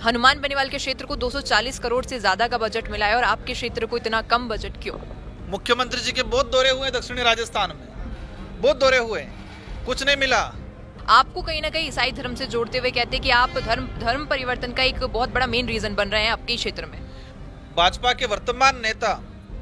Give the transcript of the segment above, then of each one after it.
हनुमान बेनीवाल के क्षेत्र को 240 करोड़ से ज्यादा का बजट मिला है और आपके क्षेत्र को इतना कम बजट क्यों? मुख्यमंत्री जी के बहुत दौरे हुए हैं दक्षिणी राजस्थान में, बहुत दौरे हुए हैं, कुछ नहीं मिला। आपको कहीं ना कहीं ईसाई धर्म से जोड़ते हुए कहते हैं कि आप धर्म परिवर्तन का एक बहुत बड़ा मेन रीजन बन रहे हैं आपके क्षेत्र में। भाजपा के वर्तमान नेता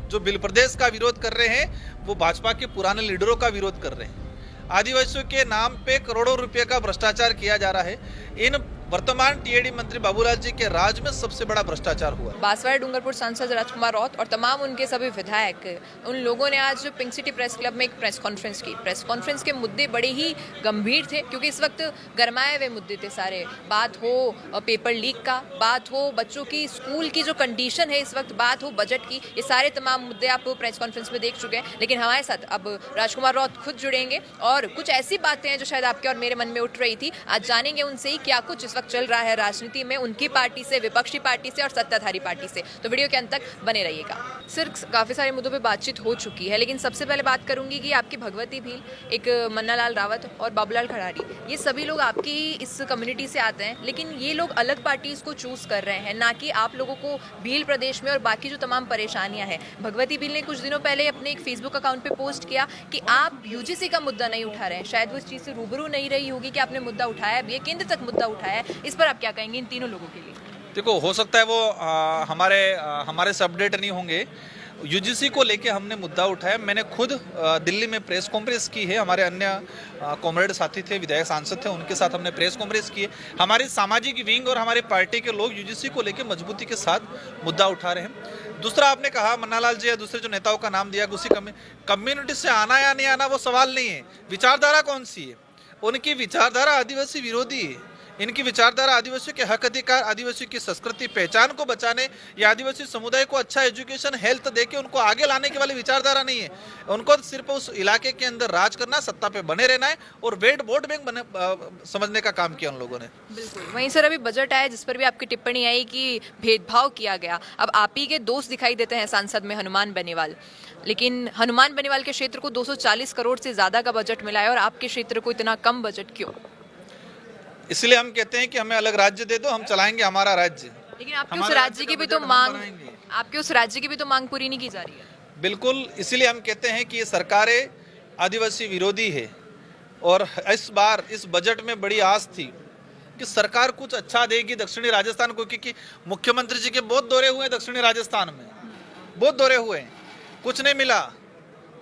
जो बिल प्रदेश का विरोध कर रहे हैं वो भाजपा के पुराने लीडरों का विरोध कर रहे हैं। आदिवासियों के नाम पे करोड़ों रुपए का भ्रष्टाचार किया जा रहा है। इन वर्तमान टीएडी मंत्री बाबूलाल जी के राज में सबसे बड़ा भ्रष्टाचार हुआ। बांसवाड़ा डूंगरपुर सांसद राजकुमार राउत और तमाम उनके सभी विधायक, उन लोगों ने आज पिंक सिटी प्रेस क्लब में एक प्रेस कॉन्फ्रेंस की। प्रेस कॉन्फ्रेंस के मुद्दे बड़े ही गंभीर थे क्योंकि इस वक्त गरमाए हुए मुद्दे थे सारे। बात हो पेपर लीक का, बात हो बच्चों की स्कूल की जो कंडीशन है इस वक्त, बात हो बजट की, ये सारे तमाम मुद्दे आप प्रेस कॉन्फ्रेंस में देख चुके हैं। लेकिन हमारे साथ अब राजकुमार राउत खुद जुड़ेंगे और कुछ ऐसी बातें हैं जो शायद आपके और मेरे मन में उठ रही थी। आज जानेंगे उनसे ही क्या कुछ इस वक्त चल रहा है राजनीति में, उनकी पार्टी से, विपक्षी पार्टी से और सत्ताधारी पार्टी से। तो वीडियो के अंत तक बने रहिएगा। सिर्फ काफी सारे मुद्दों पे बातचीत हो चुकी है, लेकिन सबसे पहले बात करूंगी कि आपकी भगवती भील, एक मन्नालाल रावत और बाबूलाल खड़ारी, ये सभी लोग आपकी इस कम्युनिटी से आते हैं, लेकिन ये लोग अलग पार्टीज को चूज कर रहे हैं, ना कि आप लोगों को भील प्रदेश में और बाकी जो तमाम परेशानियां हैं। भगवती भील ने कुछ दिनों पहले अपने एक फेसबुक अकाउंट पे पोस्ट किया कि आप यूजीसी का मुद्दा नहीं उठा रहे हैं। शायद वो इस चीज से रूबरू नहीं रही होगी कि आपने मुद्दा उठाया है, ये केंद्र तक मुद्दा उठाया है। इस पर आप क्या कहेंगे इन तीनों लोगों के लिए? देखो, हो सकता है वो हमारे से अपडेट नहीं होंगे। यूजीसी को लेके हमने मुद्दा उठाया। मैंने खुद दिल्ली में प्रेस कॉन्फ्रेंस की है। हमारे अन्य कॉमरेड साथी थे, विधायक सांसद थे, उनके साथ हमने प्रेस कॉन्फ्रेंस की है। हमारी सामाजिक विंग और हमारे पार्टी के लोग यूजीसी को लेके मजबूती के साथ मुद्दा उठा रहे हैं। दूसरा, आपने कहा मन्नालाल जी या दूसरे जो नेताओं का नाम दिया, उसी कम्युनिटी से आना या नहीं आना वो सवाल नहीं है। विचारधारा कौन सी है? उनकी विचारधारा आदिवासी विरोधी है। इनकी विचारधारा आदिवासियों के हक अधिकार, आदिवासियों की संस्कृति पहचान को बचाने या आदिवासी समुदाय को अच्छा एजुकेशन, हेल्थ देके उनको आगे लाने की वाली विचारधारा नहीं है। उनको सिर्फ उस इलाके के अंदर राज करना, सत्ता पे बने रहना है और वोट बैंक समझने का काम किया उन लोगों ने। बिल्कुल। वहीं सर अभी बजट आया जिस पर भी आपकी टिप्पणी आई कि भेदभाव किया गया। अब आप ही के दोस्त दिखाई देते हैं सांसद में हनुमान बेनीवाल, लेकिन हनुमान बेनीवाल के क्षेत्र को 240 करोड़ से ज्यादा का बजट मिला है और आपके क्षेत्र को इतना कम बजट क्यों? इसलिए हम कहते हैं कि हमें अलग राज्य दे दो, हम चलाएंगे हमारा राज्य। लेकिन आपके उस राज्य की भी तो मांग पूरी नहीं की जा रही है। बिल्कुल, इसीलिए हम कहते हैं कि ये सरकारें आदिवासी विरोधी है। और इस बार इस बजट में बड़ी आस थी कि सरकार कुछ अच्छा देगी दक्षिणी राजस्थान को, क्योंकि मुख्यमंत्री जी के बहुत दौरे हुए हैं दक्षिणी राजस्थान में, बहुत दौरे हुए हैं, कुछ नहीं मिला।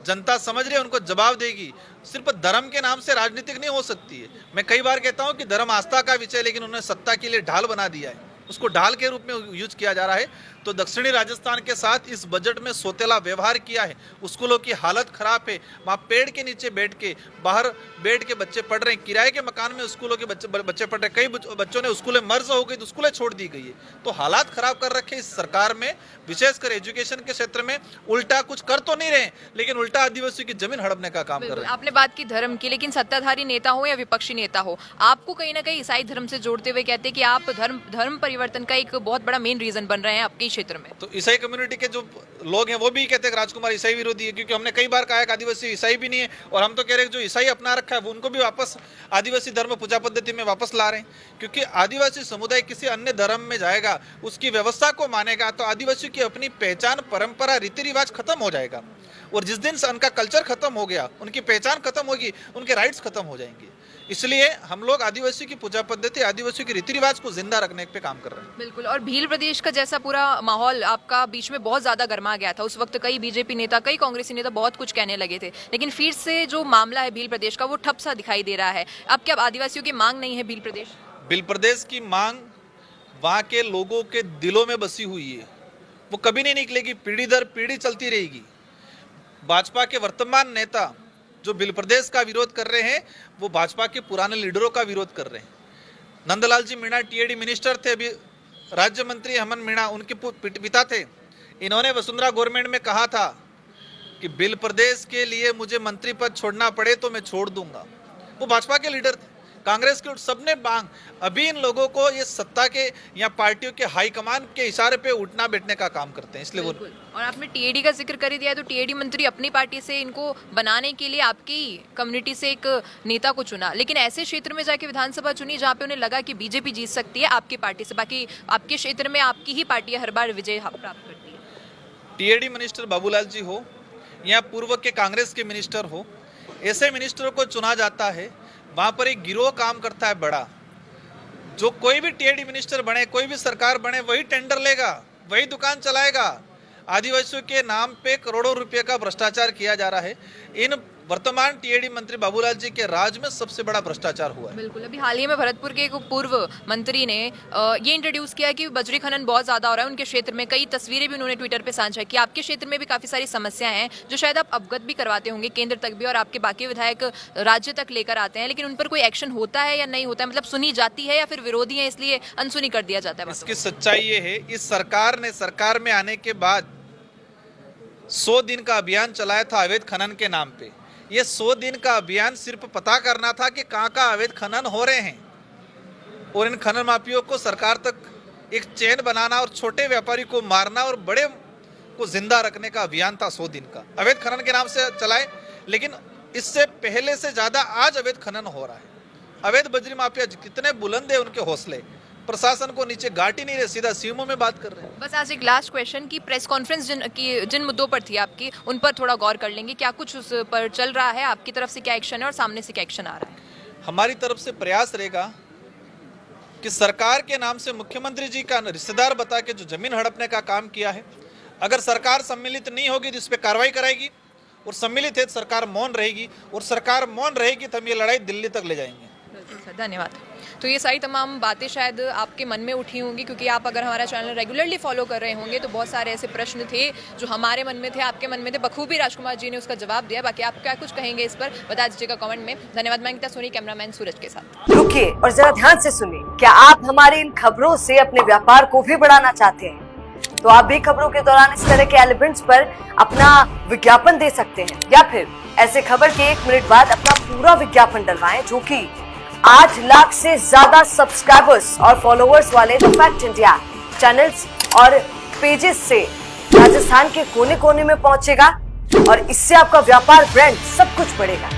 जनता समझ रही है, उनको जवाब देगी। सिर्फ धर्म के नाम से राजनीतिक नहीं हो सकती है। मैं कई बार कहता हूं कि धर्म आस्था का विषय, लेकिन उन्होंने सत्ता के लिए ढाल बना दिया है, उसको ढाल के रूप में यूज किया जा रहा है। तो दक्षिणी राजस्थान के साथ इस बजट में सोतेला व्यवहार किया है। स्कूलों की हालत खराब है, वहाँ पेड़ के नीचे बैठ के, बाहर बैठ के बच्चे पढ़ रहे हैं। किराए के मकान में स्कूलों के बच्चे पढ़ रहे हैं। कई बच्चों ने स्कूलें मर्ज हो गई तो स्कूलें छोड़ दी गई है। तो हालात खराब कर रखे इस सरकार में, विशेषकर एजुकेशन के क्षेत्र में। उल्टा कुछ कर तो नहीं रहे, लेकिन उल्टा आदिवासियों की जमीन हड़पने का काम कर रहे हैं। आपने बात की धर्म की, लेकिन सत्ताधारी नेता हो या विपक्षी नेता हो, आपको कहीं ना कहीं ईसाई धर्म से जोड़ते हुए कहते हैं कि आप धर्म परिवर्तन का एक बहुत बड़ा मेन रीजन बन रहे हैं आपके क्षेत्र में। तो ईसाई कम्युनिटी के जो लोग हैं वो भी कहते हैं कि राजकुमार ईसाई विरोधी है, क्योंकि हमने कई बार कहा है कि आदिवासी ईसाई भी नहीं है। और हम तो कह रहे हैं जो ईसाई अपना रखा है वो उनको भी वापस आदिवासी धर्म पूजा पद्धति में वापस ला रहे हैं। क्योंकि आदिवासी समुदाय किसी अन्य धर्म में जाएगा, उसकी व्यवस्था को मानेगा, तो आदिवासी की अपनी पहचान, परंपरा, रीति रिवाज खत्म हो जाएगा। और जिस दिन उनका कल्चर खत्म हो गया, उनकी पहचान खत्म होगी, उनके राइट्स खत्म हो जाएंगे। इसलिए हम लोग आदिवासी की पूजा पद्धति, आदिवासी के रीति रिवाज को जिंदा रखने पे काम कर रहे हैं। बिल्कुल। और भील प्रदेश का जैसा पूरा माहौल आपका बीच में बहुत ज्यादा गर्मा गया था, उस वक्त कई बीजेपी नेता, कई कांग्रेसी नेता बहुत कुछ कहने लगे थे, लेकिन फिर से जो मामला है भील प्रदेश का वो ठप सा दिखाई दे रहा है। अब क्या आदिवासियों की मांग नहीं है भील प्रदेश? भील प्रदेश की मांग वहाँ के लोगों के दिलों में बसी हुई है, वो कभी नहीं निकलेगी, पीढ़ी दर पीढ़ी चलती रहेगी। भाजपा के वर्तमान नेता जो बिल प्रदेश का विरोध कर रहे हैं वो भाजपा के पुराने लीडरों का विरोध कर रहे हैं। नंदलाल जी मीणा टीएडी मिनिस्टर थे, अभी राज्य मंत्री हेमंत मीणा उनके पिता थे। इन्होंने वसुंधरा गवर्नमेंट में कहा था कि बिल प्रदेश के लिए मुझे मंत्री पद छोड़ना पड़े तो मैं छोड़ दूंगा। वो भाजपा के लीडर थे, कांग्रेस के सबने मांग, अभी इन लोगों को ये सत्ता के या पार्टियों के हाईकमान के इशारे पे उठना बैठने का काम करते हैं, इसलिए वो। और आपने टीएडी का जिक्र कर ही दिया, तो टीएडी मंत्री अपनी पार्टी से इनको बनाने के लिए आपकी कम्युनिटी से एक नेता को चुना, लेकिन ऐसे क्षेत्र में जाके विधानसभा चुनी जहाँ पे उन्हें लगा कि बीजेपी जीत सकती है आपकी पार्टी से, बाकी आपके क्षेत्र में आपकी ही पार्टी हर बार विजय प्राप्त करती है। टीएडी मिनिस्टर बाबूलाल जी हो या पूर्व के कांग्रेस के मिनिस्टर हो, ऐसे मिनिस्टरों को चुना जाता है, वहाँ पर एक गिरोह काम करता है बड़ा। जो कोई भी टीएडी मिनिस्टर बने, कोई भी सरकार बने, वही टेंडर लेगा, वही दुकान चलाएगा। आदिवासियों के नाम पे करोड़ों रुपए का भ्रष्टाचार किया जा रहा है। इन वर्तमान टीएडी मंत्री बाबूलाल जी के राज में सबसे बड़ा भ्रष्टाचार हुआ है। बिल्कुल, अभी हाल ही में भरतपुर के एक पूर्व मंत्री ने ये इंट्रोड्यूस किया कि बजरी खनन बहुत ज्यादा हो रहा है उनके क्षेत्र में। कई तस्वीरें भी उन्होंने ट्विटर पे साझा की। आपके क्षेत्र में भी काफी सारी समस्याएं हैं जो शायद आप अवगत भी करवाते होंगे केंद्र तक भी, और आपके बाकी विधायक राज्य तक लेकर आते हैं, लेकिन उन पर कोई एक्शन होता है या नहीं होता है? मतलब सुनी जाती है या फिर विरोधी है इसलिए अनसुनी कर दिया जाता है? इसकी सच्चाई ये है, इस सरकार ने सरकार में आने के बाद 100 दिन का अभियान चलाया था अवैध खनन के नाम पे। ये 100 दिन का अभियान सिर्फ पता करना था कि कहाँ कहाँ अवैध खनन हो रहे हैं, और इन खनन माफियों को सरकार तक एक चेन बनाना और छोटे व्यापारी को मारना और बड़े को जिंदा रखने का अभियान था 100 दिन का। अवैध खनन के नाम से चलाए, लेकिन इससे पहले से ज्यादा आज अवैध खनन हो रहा है। अवैध बजरी माफिया कितने बुलंद है उनके हौसले, प्रशासन को नीचे गाट ही नहीं रहे, सीधा सीएमओ में बात कर रहे हैं। बस आज एक लास्ट क्वेश्चन की प्रेस कॉन्फ्रेंस जिन मुद्दों पर थी आपकी, उन पर थोड़ा गौर कर लेंगे। क्या कुछ उस पर चल रहा है? आपकी तरफ से क्या एक्शन है और सामने से क्या एक्शन आ रहा है? हमारी तरफ से प्रयास रहेगा कि सरकार के नाम से मुख्यमंत्री जी का रिश्तेदार बता के जो जमीन हड़पने का काम किया है, अगर सरकार सम्मिलित नहीं होगी तो इस पर कार्रवाई कराएगी, और सम्मिलित है तो सरकार मौन रहेगी, और सरकार मौन रहेगी तो हम ये लड़ाई दिल्ली तक ले जाएंगे। बिल्कुल सर, धन्यवाद। तो ये सारी तमाम बातें शायद आपके मन में उठी होंगी, क्योंकि आप अगर हमारा चैनल रेगुलरली फॉलो कर रहे होंगे तो बहुत सारे ऐसे प्रश्न थे जो हमारे मन में थे, आपके मन में थे। बखूबी राजकुमार जी ने उसका जवाब दिया। बाकी आप क्या कुछ कहेंगे इस पर बता दीजिएगा कमेंट में। धन्यवाद। मैं अंकिता सोनी, कैमरामैन सूरज के साथ। रुकिए और जरा ध्यान से सुनिए। क्या आप हमारी इन खबरों से अपने व्यापार को भी बढ़ाना चाहते हैं? तो आप भी खबरों के दौरान इस तरह के एलिमेंट्स पर अपना विज्ञापन दे सकते हैं, या फिर ऐसे खबर के 1 मिनट बाद अपना पूरा विज्ञापन डलवाएं, जो कि 8 लाख से ज्यादा सब्सक्राइबर्स और फॉलोअर्स वाले द फैक्ट इंडिया चैनल्स और पेजेस से राजस्थान के कोने कोने में पहुंचेगा, और इससे आपका व्यापार, ब्रांड सब कुछ बढ़ेगा।